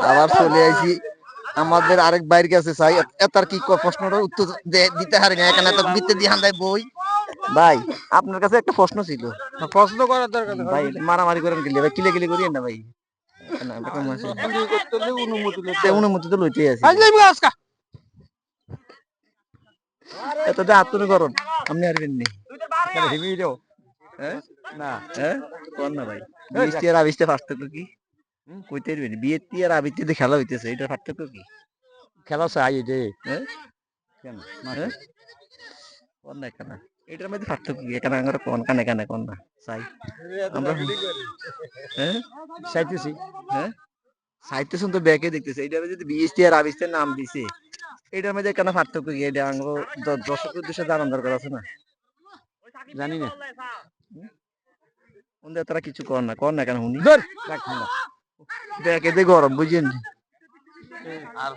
আবার চলে আইছি আমাদের আরেক বাইরের কাছে চাই এটার কি প্রশ্নটার উত্তর দিতে পারি না এখানে তো বিতে দিয়ে হান্দাই বই ভাই আপনার কাছে একটা প্রশ্ন ছিল প্রশ্ন করার দরকার ভাই মারামারি করেন কি ভাই কিলে কিলে করিয়েন না ভাই অনুমতি তো লইতেই আছে এত আত্মনি করুন আপনি আরবেন নি না কোন না ভাই বৃষ্টি আর আবিষ্টি পার্থক্য কি কইতে পারবেন বিয়েতে আর আবিষ্টিতে খেলা হইতেছে এটা পার্থক্য কি খেলা চাই রে কেন কোন না কেন এটার মধ্যে পার্থক্য কি এখানে আমরা কোন কানে কানে কোন না চাই আমরা চাইতেছি সাহিত্য শুনতে ব্যাকে দেখতেছে এটার যদি বিএসটি আর আবিষ্টের নাম দিছে এটার মধ্যে কেন পার্থক্য কি এটা আমরা দর্শকের উদ্দেশ্যে জানার দরকার আছে না জানি না ওদের তারা কিছু কর না কেন শুনি ব্যাকে দিয়ে গরম বুঝেন আর